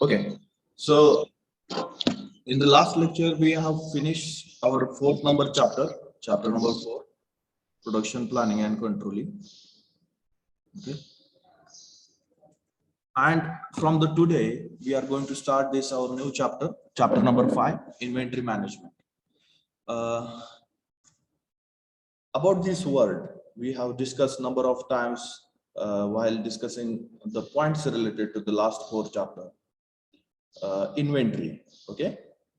Okay, so in the last lecture, we have finished our fourth number chapter, chapter number 4, production planning and controlling. Okay, and from the today, we are going to start this our new chapter, chapter number 5, inventory management. About this word, we have discussed number of times while discussing the points related to the last 4 chapter. Inventory, okay,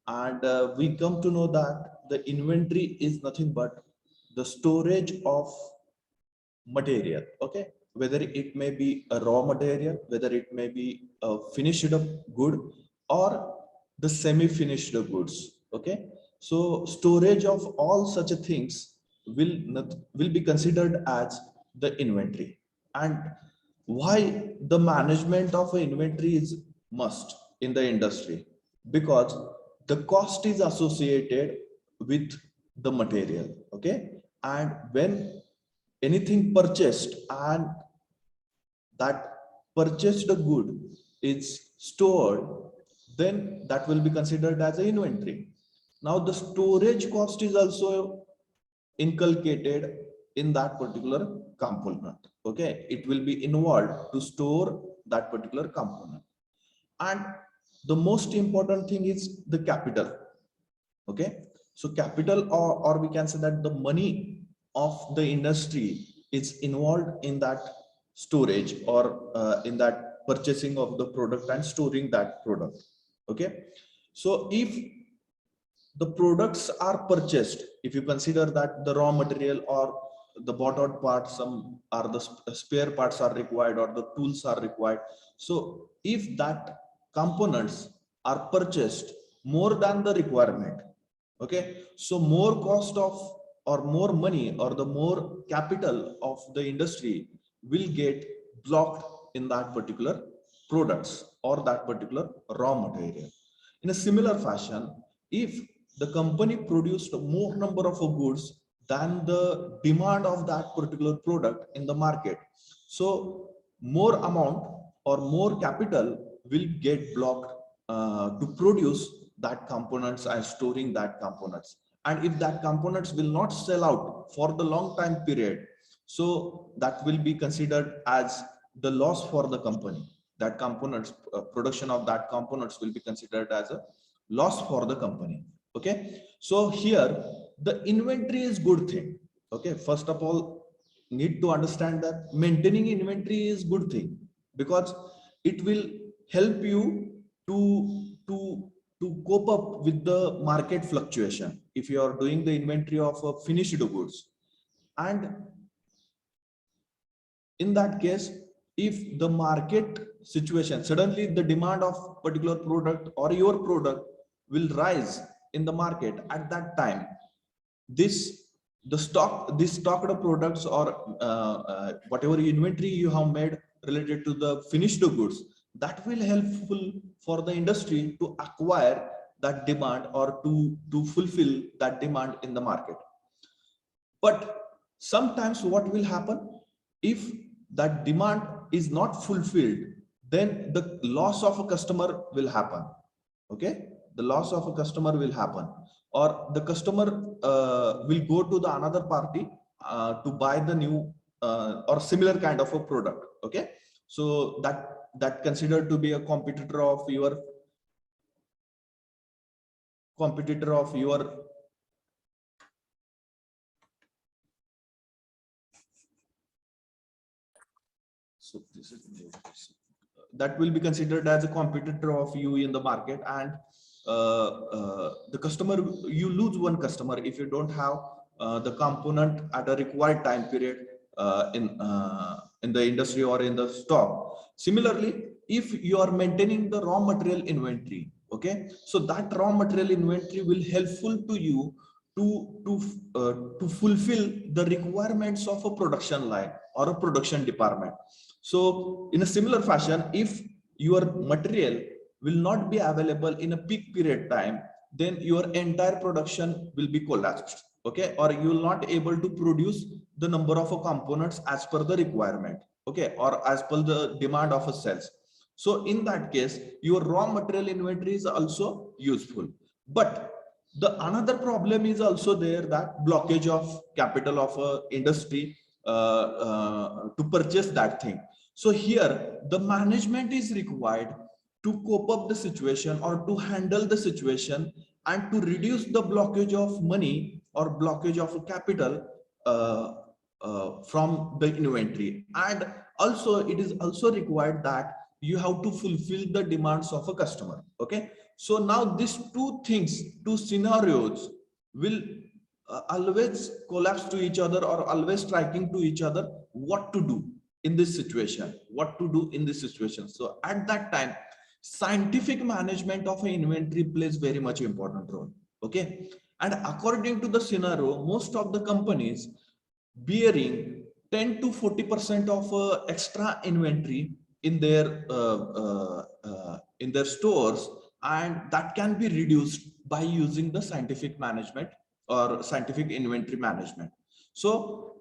and we come to know that the inventory is nothing but the storage of material, okay, whether it may be a raw material, whether it may be a finished good or the semi-finished goods, okay. So storage of all such things will be considered as the inventory. And why the management of an inventory is must in the industry? Because the cost is associated with the material, okay. And when anything purchased and that purchased good is stored, then that will be considered as an inventory. Now the storage cost is also inculcated in that particular component, okay. It will be involved to store that particular component. And the most important thing is the capital, okay. So capital, or we can say that the money of the industry is involved in that storage or in that purchasing of the product and storing that product, okay. So if the products are purchased, if you consider that the raw material or the bought out parts, some are the spare parts are required or the tools are required. So if that components are purchased more than the requirement, okay, so more cost of or more money or the more capital of the industry will get blocked in that particular products or that particular raw material. In a similar fashion, if the company produced more number of goods than the demand of that particular product in the market, so more amount or more capital will get blocked to produce that components and storing that components. And if that components will not sell out for the long time period, so that will be considered as the loss for the company. That components production of that components will be considered as a loss for the company, okay. So here the inventory is good thing, okay. First of all, need to understand that maintaining inventory is good thing, because it will help you to cope up with the market fluctuation if you are doing the inventory of finished goods. And in that case, if the market situation suddenly the demand of particular product or your product will rise in the market, at that time these stocked products or whatever inventory you have made related to the finished goods, that will helpful for the industry to acquire that demand or to fulfill that demand in the market. But sometimes what will happen, if that demand is not fulfilled, then the loss of a customer will happen, okay. The loss of a customer will happen, or the customer will go to the another party to buy the new or similar kind of a product, okay. So that considered to be a competitor of your so this is that will be considered as a competitor of you in the market. And the customer, you lose one customer if you don't have the component at a required time period in the industry or in the stock. Similarly, if you are maintaining the raw material inventory, okay, so that raw material inventory will helpful to you to fulfill the requirements of a production line or a production department. So in a similar fashion, if your material will not be available in a peak period time, then your entire production will be collapsed, okay, or you will not able to produce the number of components as per the requirement, okay, or as per the demand of a sales. So in that case, your raw material inventory is also useful. But the another problem is also there, that blockage of capital of a industry to purchase that thing. So here the management is required to cope up the situation or to handle the situation and to reduce the blockage of money or blockage of capital from the inventory. And also it is also required that you have to fulfill the demands of a customer. Okay, so now these two things, two scenarios will always collapse to each other or always striking to each other. What to do in this situation, what to do in this situation? So at that time, scientific management of an inventory plays very much important role. Okay, and according to the scenario, most of the companies bearing 10 to 40% of extra inventory in their stores, and that can be reduced by using the scientific management or scientific inventory management. So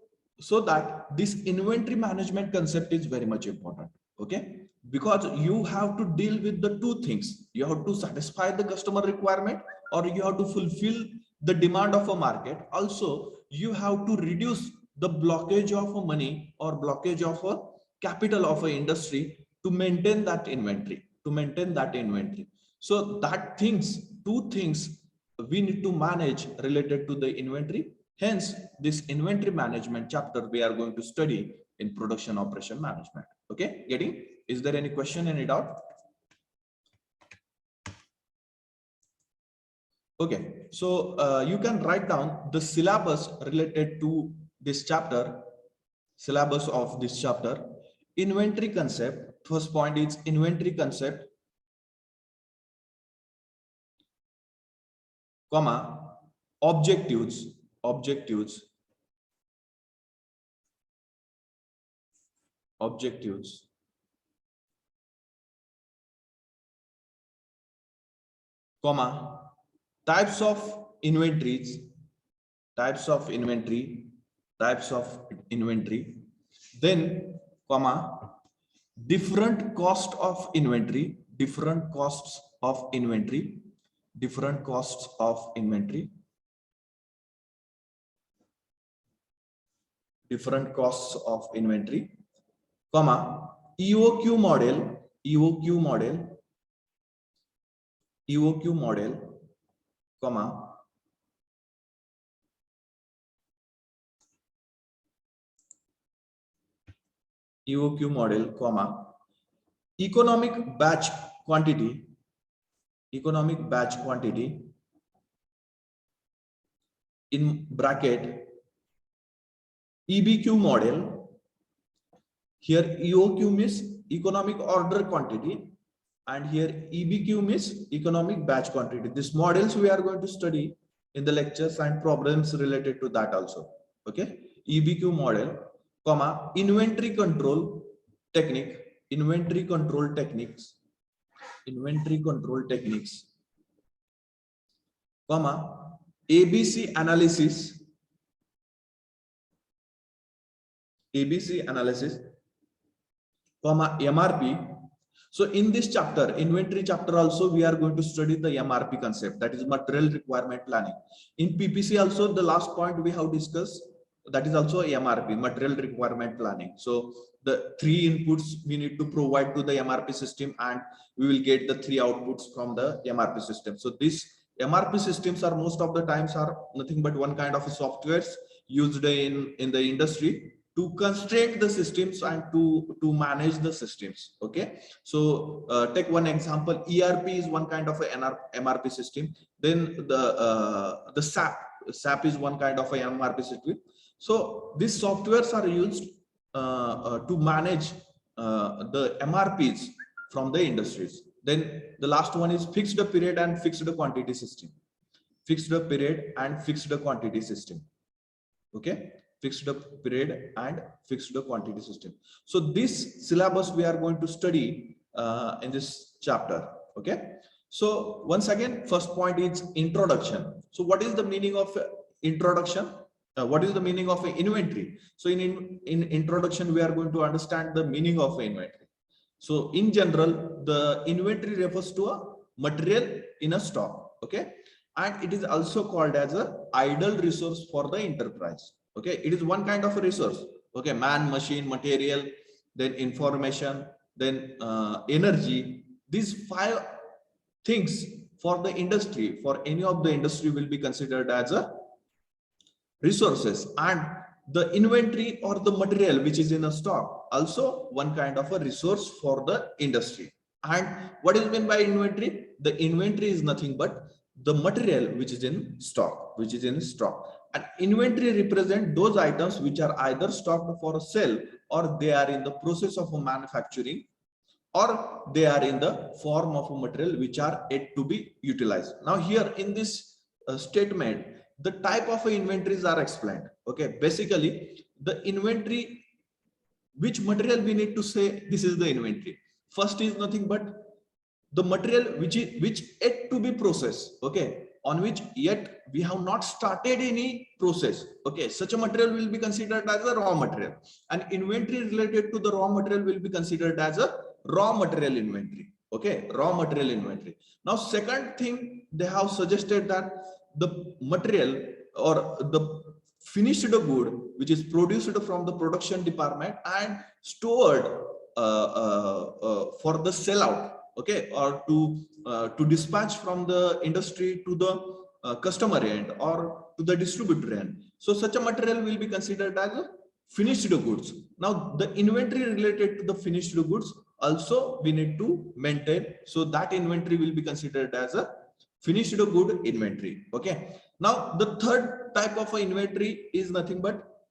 that this inventory management concept is very much important. Okay, because you have to deal with the two things. You have to satisfy the customer requirement, or you have to fulfill the demand of a market. Also, you have to reduce the blockage of money or blockage of a capital of an industry to maintain that inventory. So that things, two things we need to manage related to the inventory. Hence, this inventory management chapter we are going to study in production operation management. Okay, getting? Is there any question, any doubt? Okay, so you can write down the syllabus related to this chapter, syllabus of this chapter. Inventory concept. First point is inventory concept, comma, objectives, comma, types of inventories, then, comma, different costs of inventory, different costs of inventory, comma, EOQ model, comma, EOQ model, comma, economic batch quantity, in bracket, EBQ model. Here EOQ means economic order quantity, and here EBQ means economic batch quantity. These models we are going to study in the lectures and problems related to that also. Okay, EBQ model, comma, inventory control techniques, comma, ABC analysis, comma, MRP. So in this chapter, inventory chapter also, we are going to study the MRP concept, that is material requirement planning. In PPC also, the last point we have discussed, that is also MRP, material requirement planning. So the three inputs we need to provide to the MRP system, and we will get the three outputs from the MRP system. So these MRP systems are most of the times are nothing but one kind of softwares used in the industry to constrain the systems and to manage the systems. Okay, so take one example. ERP is one kind of an MRP system. Then the SAP is one kind of a MRP system. So these softwares are used to manage the MRPs from the industries. Then the last one is fixed period and fixed quantity system. Okay, fixed period and fixed quantity system. So this syllabus we are going to study in this chapter. Okay, so once again, first point is introduction. So what is the meaning of introduction? What is the meaning of inventory? So in introduction, we are going to understand the meaning of inventory. So in general, the inventory refers to a material in a stock. Okay. And it is also called as a idle resource for the enterprise. Okay. It is one kind of a resource. Okay. Man, machine, material, then information, then energy. These five things for the industry, for any of the industry, will be considered as a resources. And the inventory or the material which is in a stock, also one kind of a resource for the industry. And what is meant by inventory? The inventory is nothing but the material which is in stock, and inventory represent those items which are either stocked for sale, or they are in the process of manufacturing, or they are in the form of a material which are yet to be utilized. Now here in this statement, the type of inventories are explained. Okay, basically the inventory, which material we need to say this is the inventory. First is nothing but the material which yet to be processed. Okay, on which yet we have not started any process. Okay, such a material will be considered as a raw material, and inventory related to the raw material will be considered as a raw material inventory. Okay, raw material inventory. Now second thing, they have suggested that the material or the finished good which is produced from the production department and stored for the sellout, okay, or to dispatch from the industry to the customer end or to the distributor end. So such a material will be considered as a finished goods. Now the inventory related to the finished goods also we need to maintain, so that inventory will be considered as a finished good inventory. Okay, now the third type of inventory is nothing but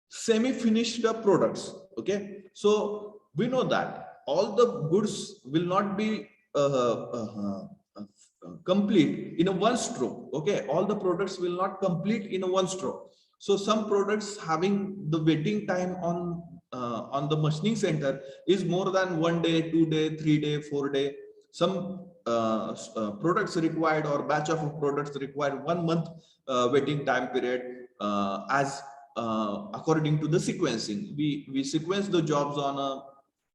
semi-finished products. Okay, so we know that all the goods will not be complete in a one stroke. Okay, all the products will not complete in a one stroke. So some products having the waiting time on the machining center is more than 1 day, 2 day, 3 day, 4 day. Some products required, or batch of products require 1 month waiting time period, as according to the sequencing. We sequence the jobs on a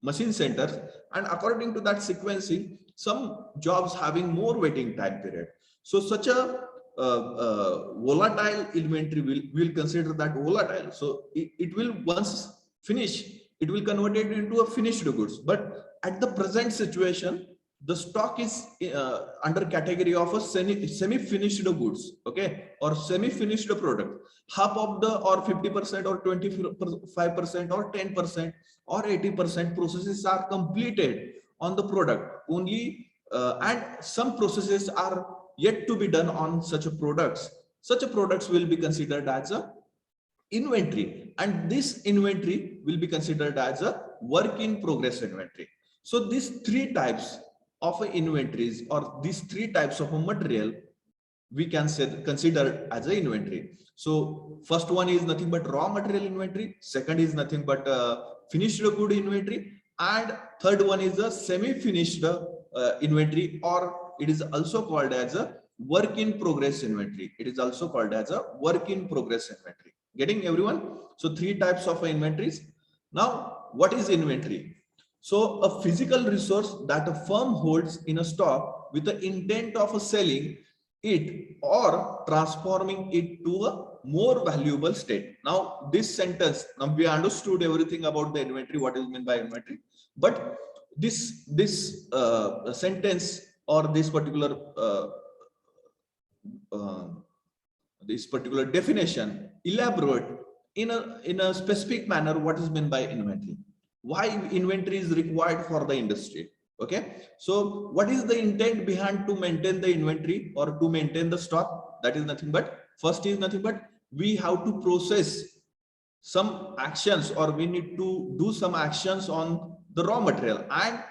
machine center, and according to that sequencing, some jobs having more waiting time period. So such a volatile inventory will consider that volatile. So it will once finish, it will convert it into a finished goods. But at the present situation, the stock is under category of a semi-finished goods, okay, or semi-finished product. Half of the, or 50% or 25% or 10% or 80% processes are completed on the product only, and some processes are yet to be done on such a products. Such a products will be considered as a inventory, and this inventory will be considered as a work in progress inventory. So these three types of inventories, or these three types of a material, we can say consider as a inventory. So first one is nothing but raw material inventory, second is nothing but finished good inventory, and third one is a semi-finished inventory, or it is also called as a work in progress inventory. It is also called as a work in progress inventory. Getting everyone? So three types of inventories. Now what is inventory? So a physical resource that a firm holds in a stock with the intent of selling it or transforming it to a more valuable state. Now this sentence, now we understood everything about the inventory, what is meant by inventory, but this sentence, or this particular definition elaborate in a specific manner what is meant by inventory, why inventory is required for the industry. Okay, so what is the intent behind to maintain the inventory or to maintain the stock? That is nothing but, first is nothing but we have to process some actions, or we need to do some actions on the raw material, and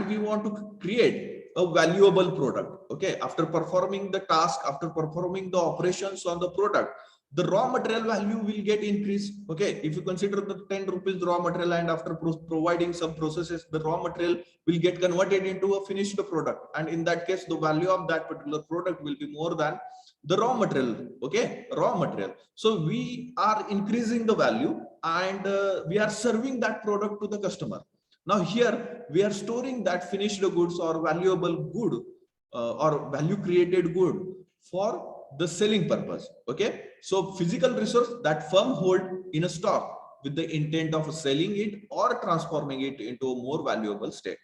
we want to create a valuable product. Okay, after performing the task, after performing the operations on the product, the raw material value will get increased. Okay, if you consider the 10 rupees raw material, and after providing some processes, the raw material will get converted into a finished product, and in that case the value of that particular product will be more than the raw material. Okay, raw material. So we are increasing the value, and we are serving that product to the customer. Now here we are storing that finished goods or valuable good or value created good for the selling purpose. Okay, so physical resource that firm hold in a stock with the intent of selling it or transforming it into a more valuable state.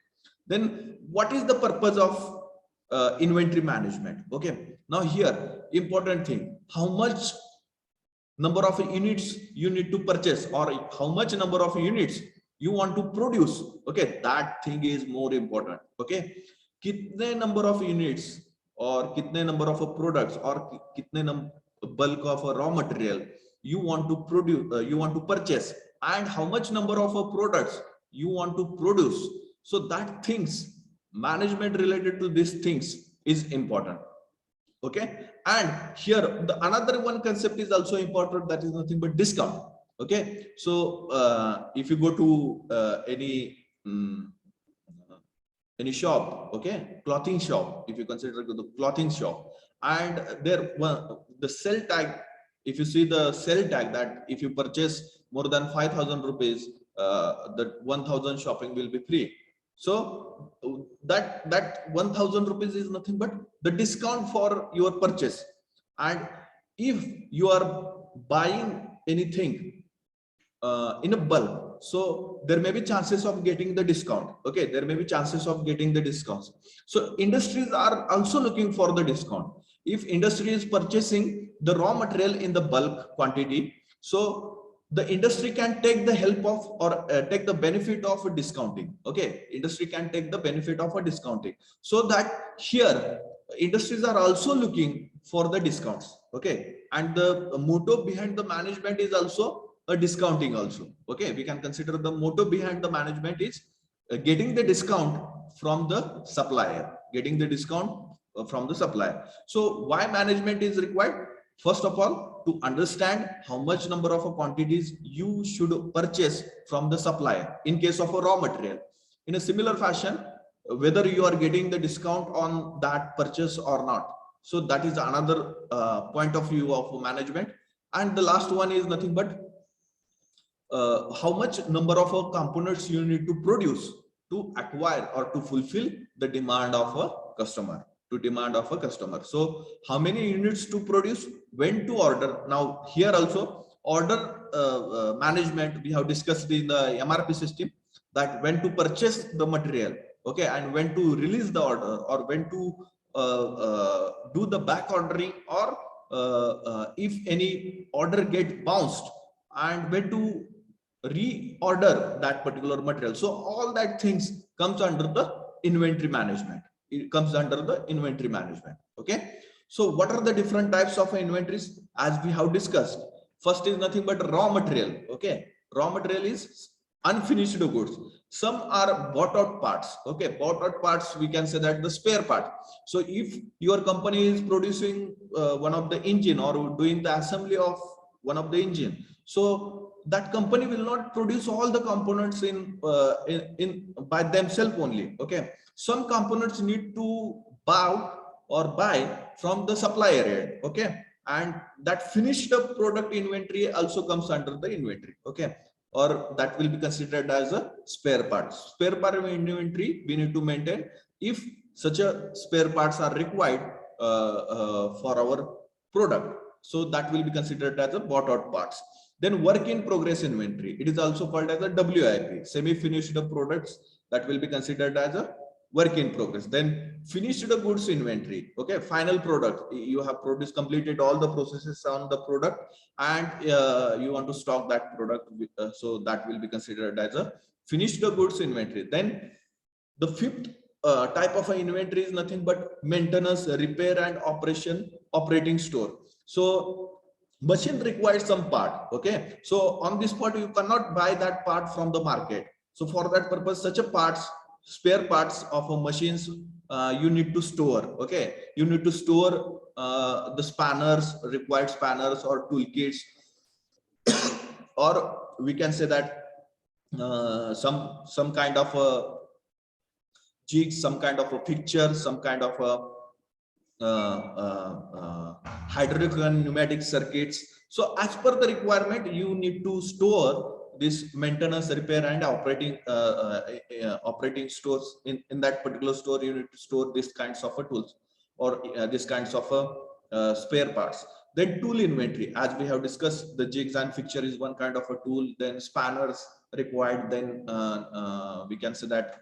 Then what is the purpose of inventory management? Okay, now here important thing, how much number of units you need to purchase or how much number of units you want to produce. Okay, that thing is more important. Okay, kitne number of units or kitne number of products or kitne bulk of a raw material you want to produce, you want to purchase, and how much number of products you want to produce. So that things, management related to these things is important. Okay, and here the another one concept is also important, that is nothing but discount. Okay, so if you go to any shop, okay, clothing shop, if you consider the clothing shop, and there the sell tag, if you see the sell tag, that if you purchase more than 5,000 rupees, the 1,000 shopping will be free. So that 1,000 rupees is nothing but the discount for your purchase. And if you are buying anything in a bulk, so there may be chances of getting the discount. Okay, there may be chances of getting the discounts. So industries are also looking for the discount. If industry is purchasing the raw material in the bulk quantity, so the industry can take the help of or take the benefit of a discounting. Okay, industry can take the benefit of a discounting, so that here industries are also looking for the discounts. Okay, and the motto behind the management is also a discounting also. Okay, we can consider the motto behind the management is getting the discount from the supplier, getting the discount from the supplier. So why management is required? First of all, to understand how much number of quantities you should purchase from the supplier in case of a raw material. In a similar fashion, whether you are getting the discount on that purchase or not. So that is another point of view of management. And the last one is nothing but how much number of components you need to produce to acquire or to fulfill the demand of a customer. So how many units to produce, when to order. Now here also order management we have discussed in the MRP system, that when to purchase the material, okay, and when to release the order, or when to do the back ordering, or if any order get bounced, and when to reorder that particular material. So all that things comes under the inventory management. It comes under the inventory management. Okay, so what are the different types of inventories as we have discussed? First is nothing but raw material. Okay, raw material is unfinished goods. Some are bought out parts. Okay, bought out parts, we can say that the spare part. So if your company is producing one of the engine or doing the assembly of one of the engine, so that company will not produce all the components in by themselves only. Okay, some components need to buy from the supplier end. Okay, and that finished product inventory also comes under the inventory. Okay, or that will be considered as a spare parts. Spare part inventory we need to maintain if such a spare parts are required for our product. So that will be considered as a bought out parts. Then work in progress inventory, it is also called as a WIP, semi-finished products, that will be considered as a work in progress. Then finished goods inventory, okay, final product, you have produced, completed all the processes on the product, and you want to stock that product, so that will be considered as a finished goods inventory. Then the fifth type of inventory is nothing but maintenance, repair and operating store. So machine requires some part. Okay, so on this part you cannot buy that part from the market. So for that purpose, such a parts, spare parts of a machines you need to store. Okay, you need to store the spanners, required spanners or toolkits, or we can say that some kind of a jig, some kind of a picture, some kind of a hydraulic and pneumatic circuits. So as per the requirement, you need to store this maintenance, repair, and operating stores. In that particular store, you need to store these kinds of tools or these kinds of spare parts. Then tool inventory, as we have discussed, the jigs and fixture is one kind of a tool. Then spanners required. Then we can say that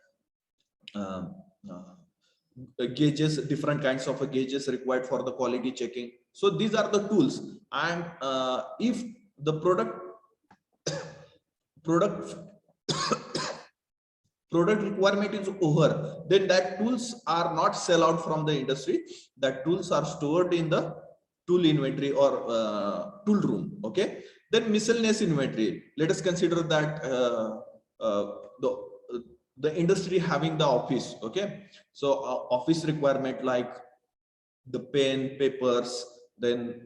gauges, different kinds of gauges required for the quality checking. So these are the tools. And if the product requirement is over, then that tools are not sell out from the industry. That tools are stored in the tool inventory or tool room. Okay. Then miscellaneous inventory. Let us consider that the industry having the office. Okay. So office requirement like the pen, papers, then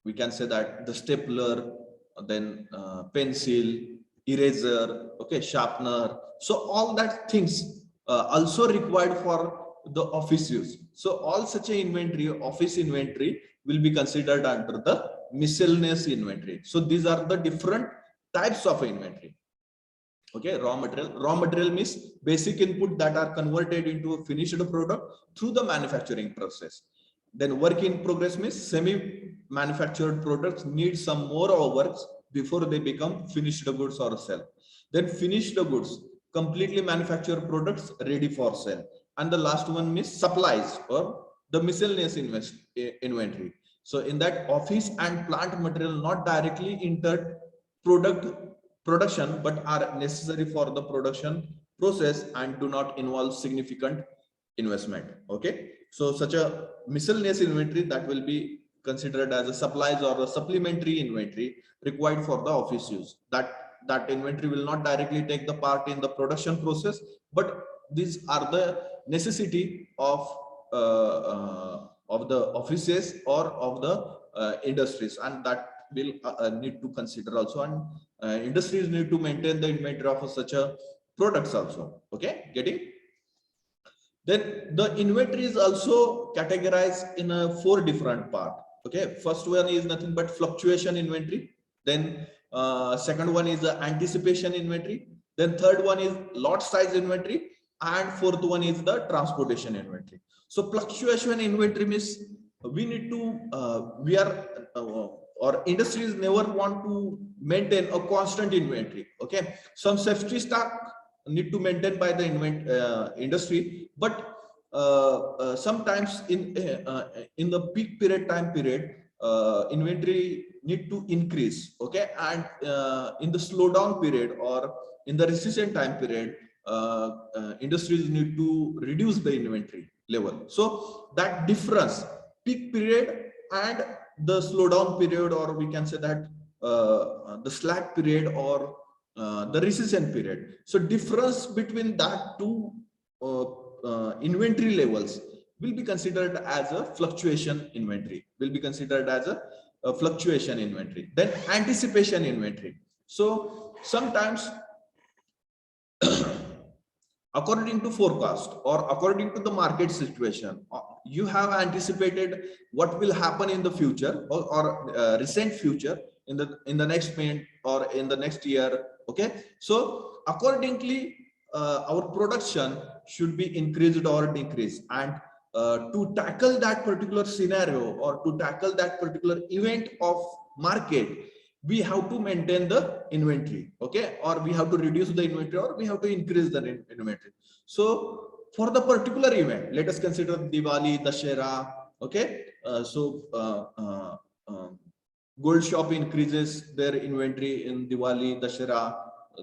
we can say that the stapler, then pencil, eraser, okay, sharpener. So all that things also required for the office use. So all such a inventory, office inventory, will be considered under the miscellaneous inventory. So these are the different types of inventory. Okay, raw material means basic input that are converted into a finished product through the manufacturing process. Then work in progress means semi manufactured products need some more works before they become finished goods or sell. Then finished goods, completely manufactured products ready for sale. And the last one means supplies or the miscellaneous inventory. So in that, office and plant material not directly entered production but are necessary for the production process and do not involve significant investment. Okay, so such a miscellaneous inventory that will be considered as a supplies or a supplementary inventory required for the office use. That inventory will not directly take the part in the production process, but these are the necessity of the offices or of the industries, and that will need to consider also. And industries need to maintain the inventory of such a products also. Okay, getting. Then the inventory is also categorized in a 4 different part. Okay, first one is nothing but fluctuation inventory. Then second one is the anticipation inventory. Then third one is lot size inventory, and fourth one is the transportation inventory. So fluctuation inventory means we need to or industries never want to maintain a constant inventory. Okay, some safety stock need to maintain by the industry, but sometimes in the peak time period, inventory need to increase. Okay, and in the slowdown period or in the recession time period, industries need to reduce the inventory level. So that difference, peak period and the slowdown period, or we can say that the slack period or the recession period. So difference between that two inventory levels will be considered as a fluctuation inventory. Will be considered as a fluctuation inventory. Then anticipation inventory. So sometimes according to forecast or according to the market situation, you have anticipated what will happen in the future or recent future in the next month or in the next year. Okay, so accordingly our production should be increased or decreased, and to tackle that particular scenario or to tackle that particular event of market, we have to maintain the inventory. Okay, or we have to reduce the inventory or we have to increase the inventory. So for the particular event, let us consider Diwali, Dussehra. Okay, gold shop increases their inventory in Diwali, Dussehra.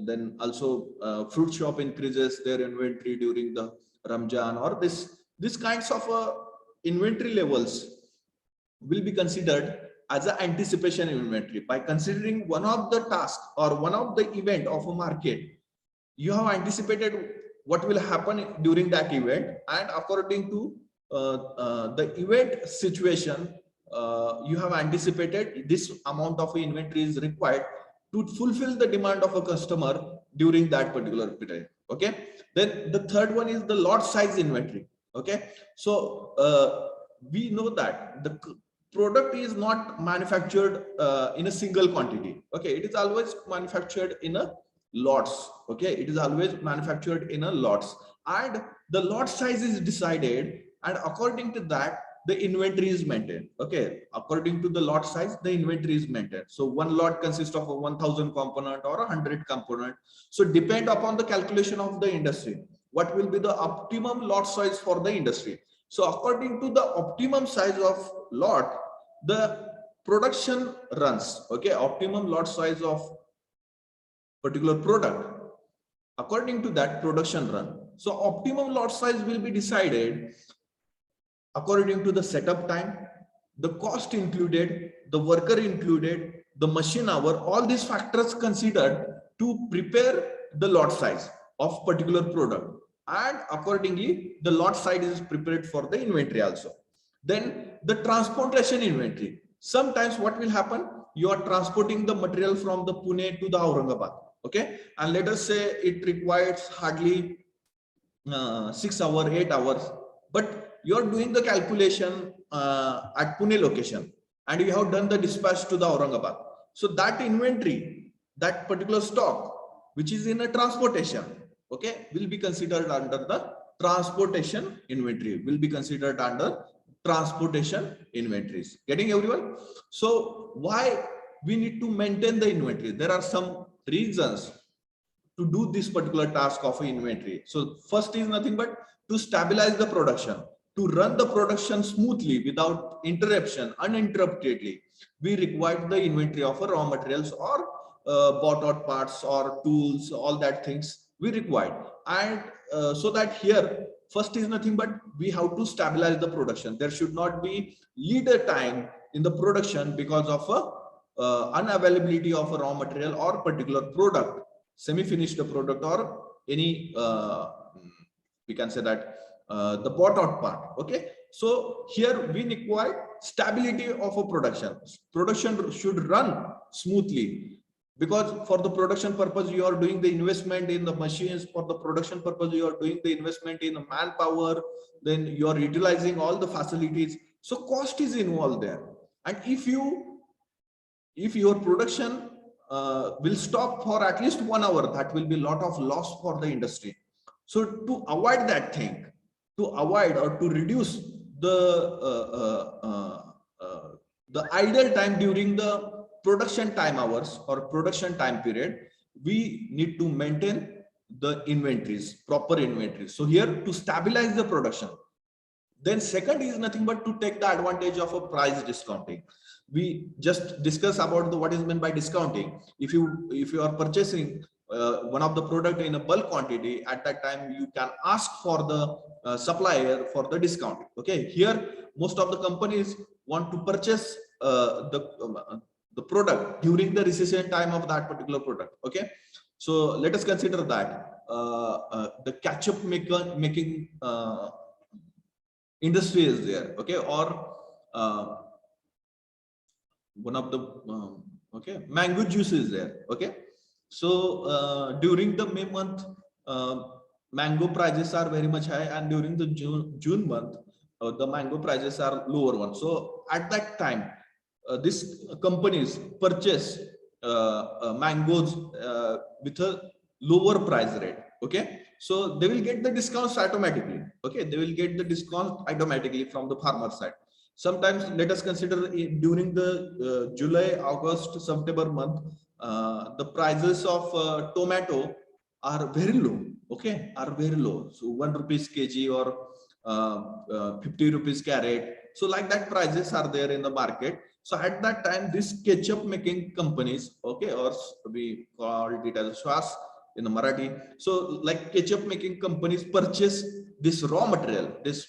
Then also fruit shop increases their inventory during the Ramjan, or this kinds of inventory levels will be considered as an anticipation inventory. By considering one of the tasks or one of the event of a market, you have anticipated what will happen during that event, and according to the event situation, you have anticipated this amount of inventory is required to fulfill the demand of a customer during that particular period. Okay, then the third one is the lot size inventory. Okay, so we know that the product is not manufactured in a single quantity. Okay, it is always manufactured in a lots. Okay, it is always manufactured in a lots, and the lot size is decided, and according to that the inventory is maintained. Okay, according to the lot size the inventory is maintained. So one lot consists of a 1000 component or 100 component. So depend upon the calculation of the industry, what will be the optimum lot size for the industry. So according to the optimum size of lot, the production runs. Okay, optimum lot size of particular product, according to that production run. So optimum lot size will be decided according to the setup time, the cost included, the worker included, the machine hour, all these factors considered to prepare the lot size of particular product, and accordingly the lot size is prepared for the inventory also. Then the transportation inventory. Sometimes what will happen, you are transporting the material from the Pune to the Aurangabad. Okay, and let us say it requires hardly 6 hours, 8 hours, but you are doing the calculation at Pune location, and you have done the dispatch to the Aurangabad. So that inventory, that particular stock which is in a transportation, okay, will be considered under the transportation inventory, will be considered under transportation inventories. Getting everyone? So why we need to maintain the inventory? There are some reasons to do this particular task of inventory. So first is nothing but to stabilize the production, to run the production smoothly without interruption, uninterruptedly. We require the inventory of raw materials or bought out parts or tools, all that things we require. And so that here, first is nothing but we have to stabilize the production. There should not be leader time in the production because of unavailability of a raw material or particular product, semi-finished product, or any we can say that the bought out part. Okay, so here we require stability of a production. Production should run smoothly, because for the production purpose you are doing the investment in the machines, for the production purpose you are doing the investment in manpower, then you are utilizing all the facilities, so cost is involved there. And if your production will stop for at least 1 hour, that will be a lot of loss for the industry. So to avoid that thing, to avoid or to reduce the idle time during the production time hours or production time period, we need to maintain the inventories, proper inventories. So here to stabilize the production. Then second is nothing but to take the advantage of a price discounting. We just discuss about what is meant by discounting. If you are purchasing one of the product in a bulk quantity, at that time you can ask for the supplier for the discount. Okay, here most of the companies want to purchase the product during the recession time of that particular product. Okay, so let us consider that the ketchup making industry is there. Okay, or one of the okay, mango juice is there. Okay, so during the May month, mango prices are very much high, and during the June month, the mango prices are lower one. So at that time, these companies purchase mangoes with a lower price rate. Okay, so they will get the discounts automatically. Okay, they will get the discount automatically from the farmer side. Sometimes let us consider during the July, August, September month, the prices of tomato are very low. Okay, are very low. So 1 rupees kg or 50 rupees carat. So like that prices are there in the market. So at that time, these ketchup making companies, okay, or we call it as Schwas in the Marathi. So like ketchup making companies purchase this raw material. This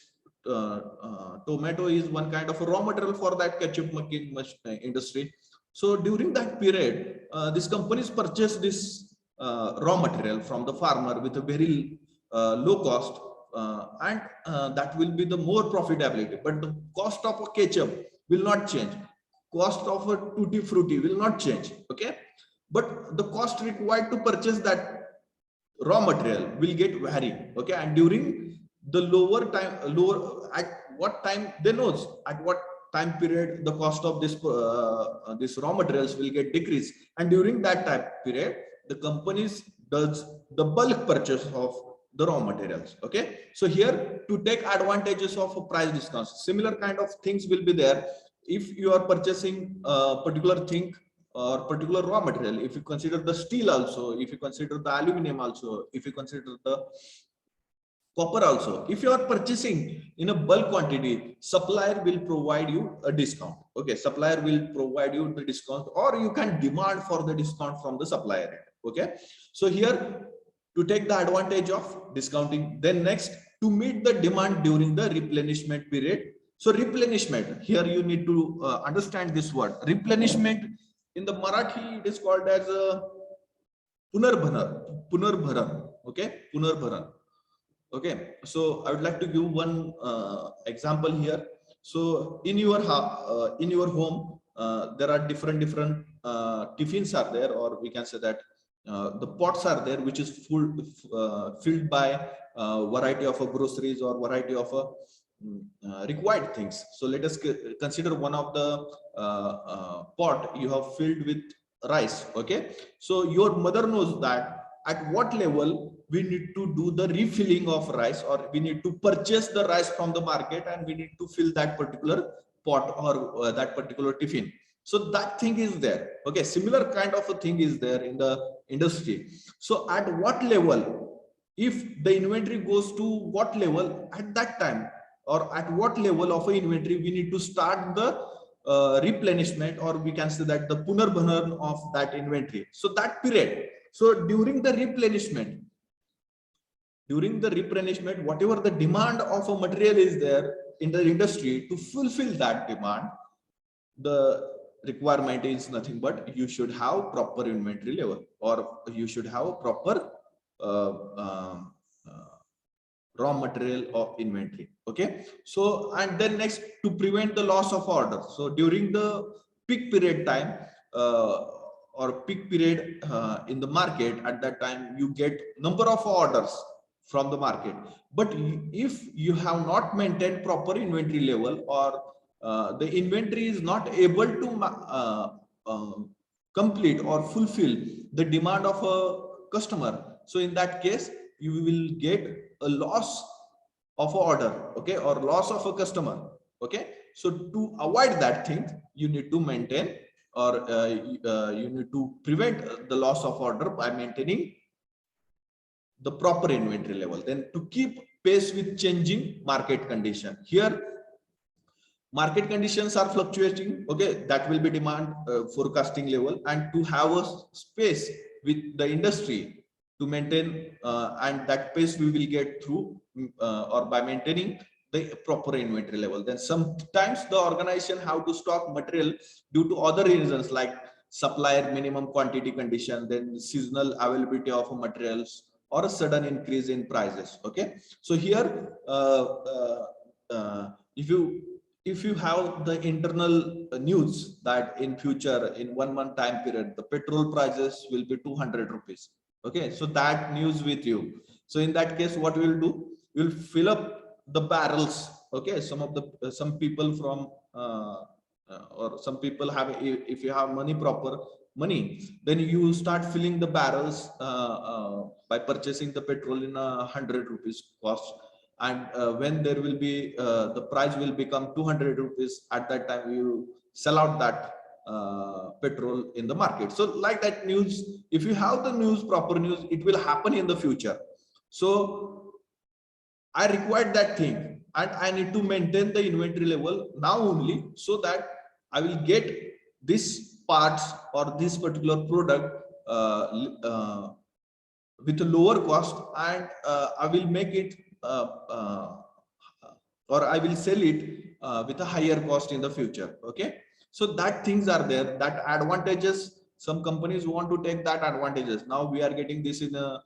tomato is one kind of a raw material for that ketchup making industry. So during that period, these companies purchase this raw material from the farmer with a very low cost, and that will be the more profitability. But the cost of a ketchup will not change. Cost of a tutti frutti will not change. Okay, but the cost required to purchase that raw material will get vary. Okay, and during the lower time, at what time they knows at what time period, the cost of this raw materials will get decreased, and during that time period, the companies does the bulk purchase of the raw materials. Okay, so here to take advantages of a price discounts, similar kind of things will be there. If you are purchasing a particular thing or particular raw material, if you consider the steel also, if you consider the aluminum also, if you consider the copper also, if you are purchasing in a bulk quantity, supplier will provide you a discount. Okay, supplier will provide you the discount, or you can demand for the discount from the supplier end. Okay, so here to take the advantage of discounting, then next, to meet the demand during the replenishment period. So replenishment, here you need to understand this word replenishment. In the Marathi, it is called as punarbharan. Okay, punarbharan. Okay, so I would like to give one example here. So in your home, there are different tiffins are there, or we can say that the pots are there, which is filled by variety of groceries or variety of required things. So let us consider one of the pot you have filled with rice. Okay, so your mother knows that at what level we need to do the refilling of rice, or we need to purchase the rice from the market, and we need to fill that particular pot or that particular tiffin. So that thing is there. Okay, similar kind of a thing is there in the industry. So at what level, if the inventory goes to what level at that time, or at what level of a inventory we need to start the replenishment, or we can say that the punarbharan of that inventory. So that period, so during the replenishment, whatever the demand of a material is there in the industry, to fulfill that demand, the requirement is nothing but you should have proper inventory level, or you should have a proper raw material or inventory. Okay, so and then next, to prevent the loss of order. So during the peak period time or peak period in the market, at that time you get number of orders from the market, but if you have not maintained proper inventory level, or the inventory is not able to complete or fulfill the demand of a customer, so in that case you will get a loss of an order, okay, or loss of a customer. Okay, so to avoid that thing, you need to maintain, or you need to prevent the loss of order by maintaining the proper inventory level. Then to keep pace with changing market condition, here market conditions are fluctuating. Okay, that will be demand forecasting level, and to have a space with the industry to maintain, and that pace we will get through or by maintaining the proper inventory level. Then sometimes the organization have to stock material due to other reasons, like supplier minimum quantity condition, then seasonal availability of materials, or a sudden increase in prices. Okay, so here if you have the internal news that in future, in 1 month time period, the petrol prices will be 200 rupees. Okay, so that news with you. So in that case, what we'll do, we'll fill up the barrels. Okay, some people from or some people have, if you have proper money, then you start filling the barrels by purchasing the petrol in 100 rupees cost, and when there will be the price will become 200 rupees, at that time you sell out that petrol in the market. So like that news, if you have the news, proper news, it will happen in the future. So I required that thing, and I need to maintain the inventory level now only, so that I will get this parts or this particular product with a lower cost, and I will make it or I will sell it with a higher cost in the future. Okay, so that things are there, that advantages, some companies want to take that advantages. Now we are getting this in a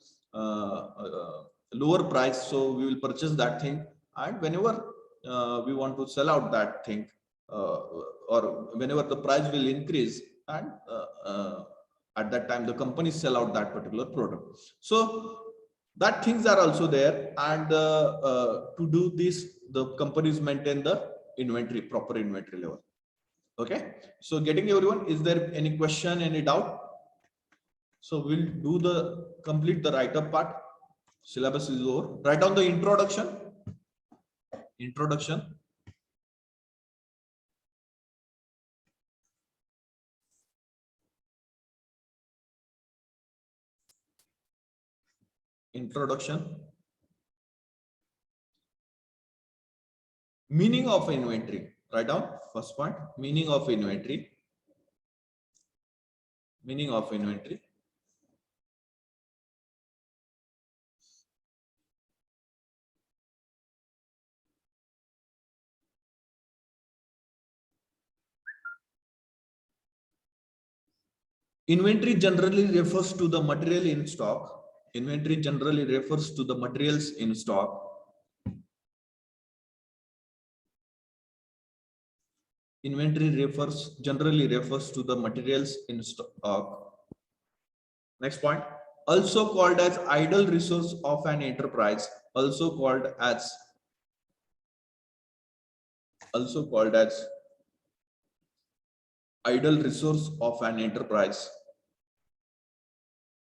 lower price, so we will purchase that thing, and whenever we want to sell out that thing, or whenever the price will increase, and at that time the companies sell out that particular product. So that things are also there, and to do this, the companies maintain the inventory, proper inventory level. Okay, so getting everyone, is there any question, any doubt? So we'll do the complete the write-up part. Syllabus is over. Write down the introduction. Introduction. Introduction. Meaning of inventory. Write down first point. Meaning of inventory. Meaning of inventory. Inventory generally refers to the material in stock. Inventory generally refers to the materials in stock. Inventory generally refers to the materials in stock. Next point. Also called as idle resource of an enterprise. Also called as idle resource of an enterprise.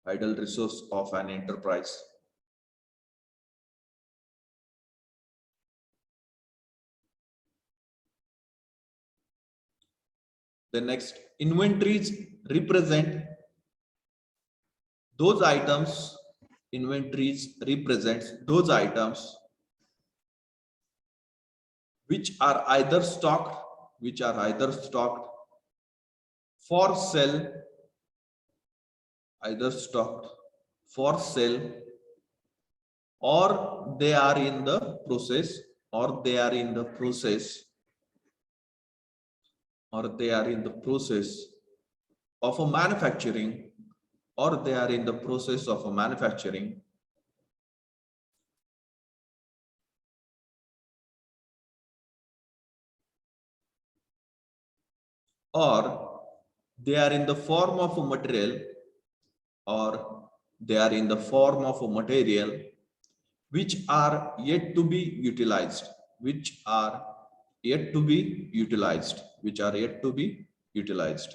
Idle resource of an enterprise. The next, inventories represent those items. Inventories represents those items which are either stocked for sale, or they are in the process, of a manufacturing, or they are in the form of a material, which are yet to be utilized,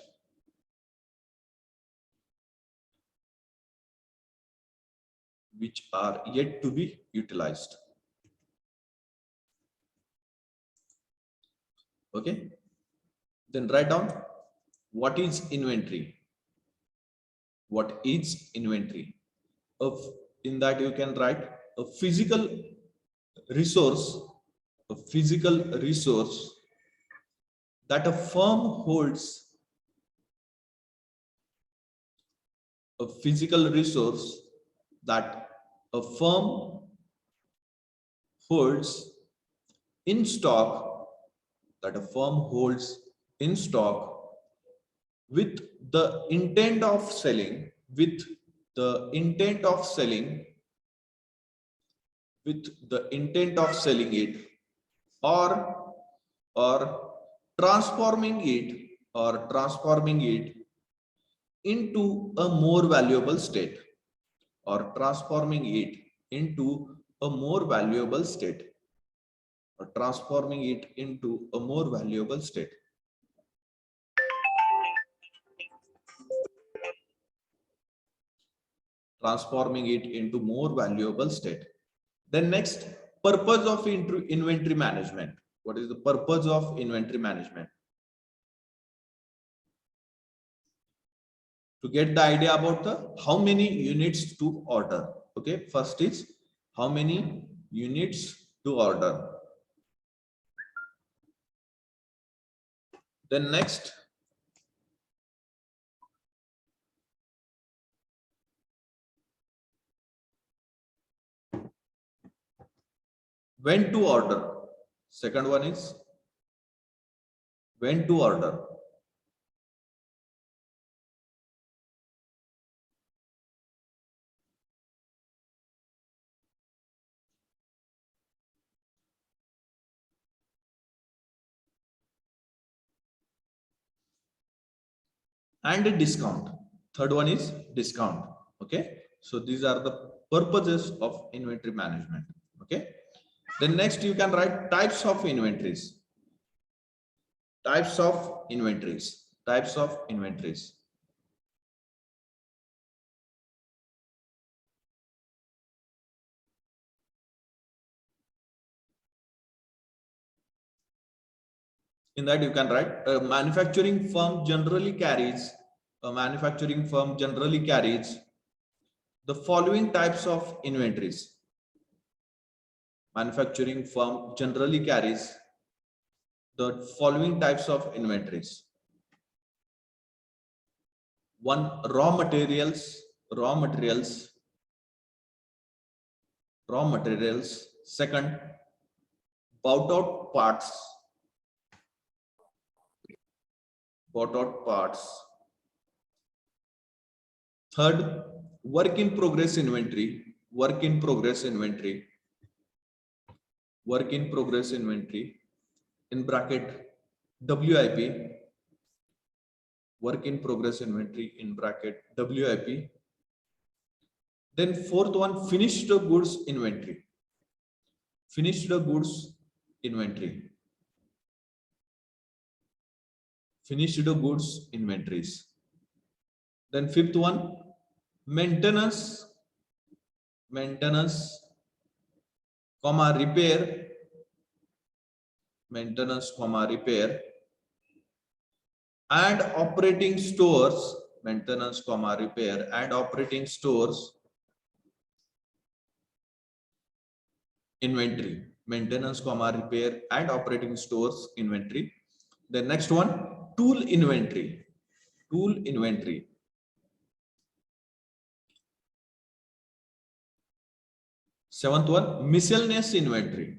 Okay, then write down what is inventory. In that you can write a physical resource that a firm holds, in stock, with the intent of selling, it, or transforming it into a more valuable state, transforming it into a more valuable state. Then next, purpose of inventory management. What is the purpose of inventory management? To get the idea about the how many units to order. Okay, first is how many units to order. Then next, when to order. Second one is when to order. And a discount. Third one is discount. Okay, so these are the purposes of inventory management. Okay, then next you can write types of inventories. Types of inventories. Types of inventories. In that you can write a manufacturing firm generally carries the following types of inventories. Manufacturing firm generally carries the following types of inventories. One, raw materials. Second, bought out parts. Third, work in progress inventory. In bracket WIP. Work in progress inventory in bracket WIP. Then fourth one, finished goods inventory. Finished goods inventories. Then fifth one, maintenance, repair, and operating stores, inventory. The next one, tool inventory. Seventh one, miscellaneous inventory.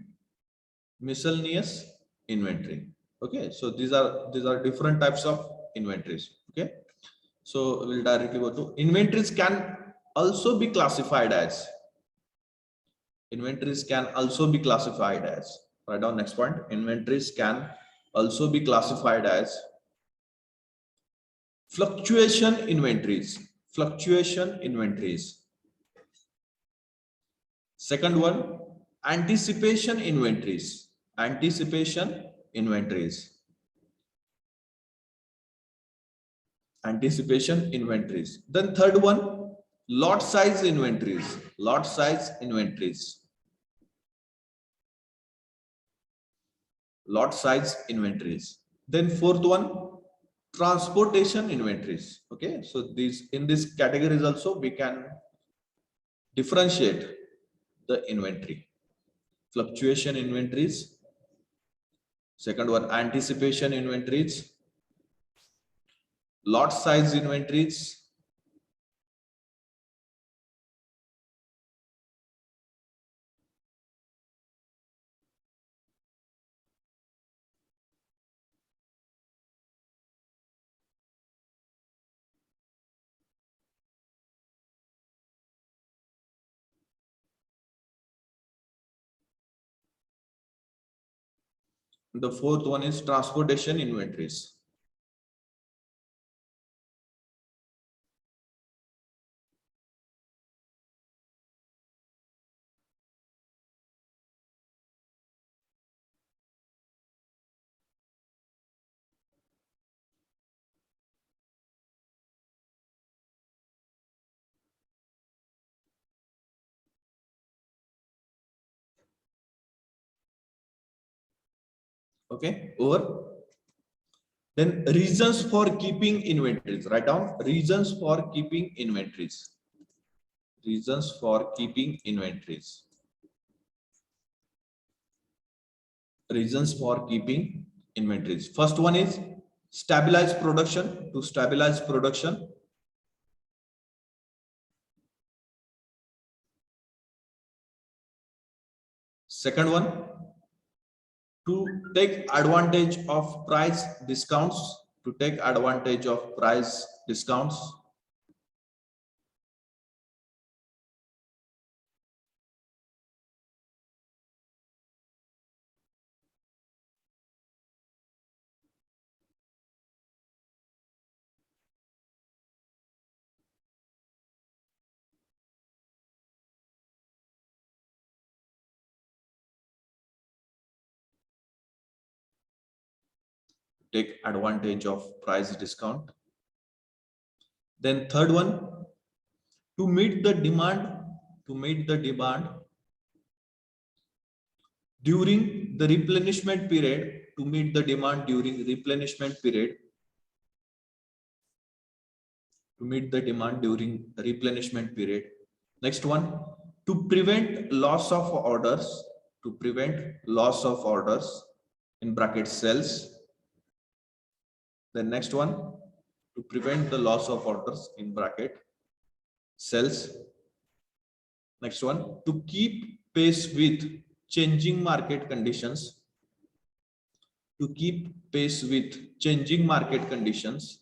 Okay, so these are different types of inventories. Okay, so we'll directly go to inventories can also be classified as. Write down next point. Inventories can also be classified as fluctuation inventories. Second one, anticipation inventories. Then third one, lot size inventories. Then fourth one, transportation inventories. Okay, so these in this categories also we can differentiate the inventory. Fluctuation inventories. Second one, anticipation inventories. Lot size inventories. The fourth one is transportation inventories. Okay, over. Then reasons for keeping inventories. Write down reasons for keeping inventories. First one is stabilize production. Second one, to take advantage of price discounts. take advantage of price discount. Then third one, to meet the demand, to meet the demand during the replenishment period, to meet the demand during replenishment period, to meet the demand during replenishment period. Next one, to prevent loss of orders, to prevent loss of orders, in bracket sales. The next one, to prevent the loss of orders, in bracket sales. Next one, to keep pace with changing market conditions, to keep pace with changing market conditions.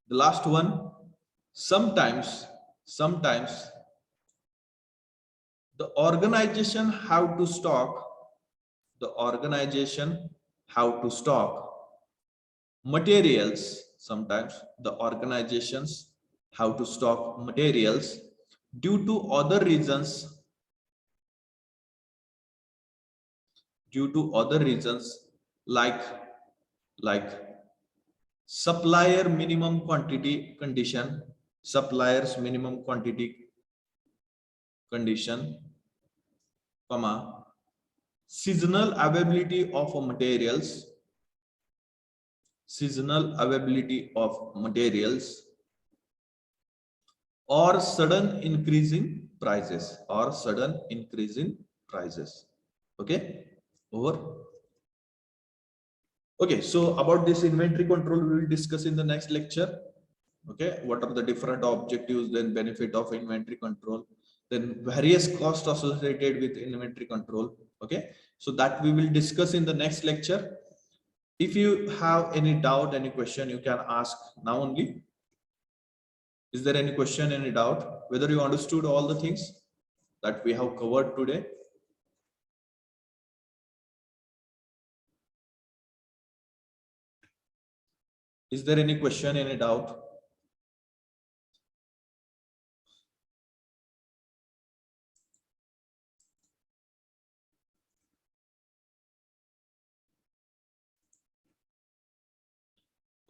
The last one, sometimes the organization have to stock, the organization have to stock materials. Sometimes the organizations have to stock materials due to other reasons, like supplier minimum quantity condition, suppliers minimum quantity condition, comma, seasonal availability of materials, seasonal availability of materials, or sudden increase in prices, or sudden increase in prices. Okay, over. Okay, so about this inventory control we will discuss in the next lecture. Okay, what are the different objectives, then benefit of inventory control, then various costs associated with inventory control. Okay, so that we will discuss in the next lecture. If you have any doubt, any question, you can ask now only. Is there any question, any doubt, whether you understood all the things that we have covered today? Is there any question, any doubt?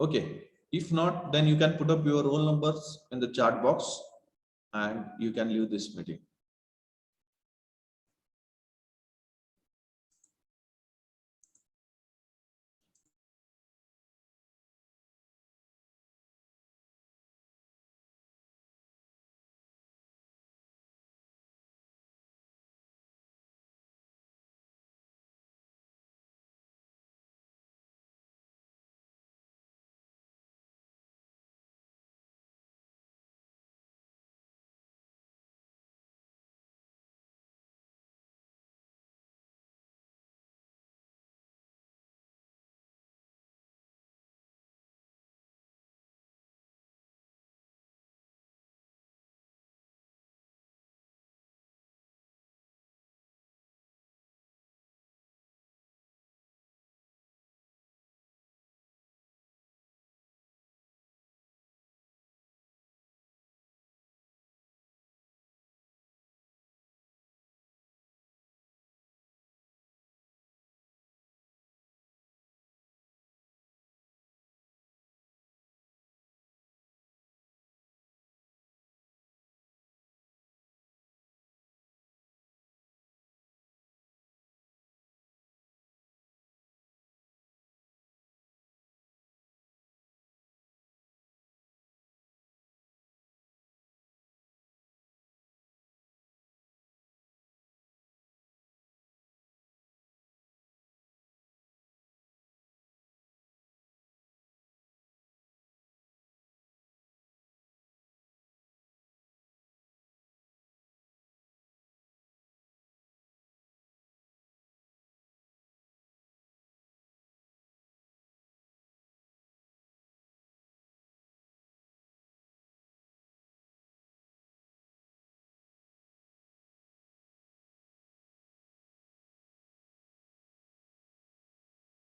Okay, if not, then you can put up your roll numbers in the chat box and you can leave this meeting.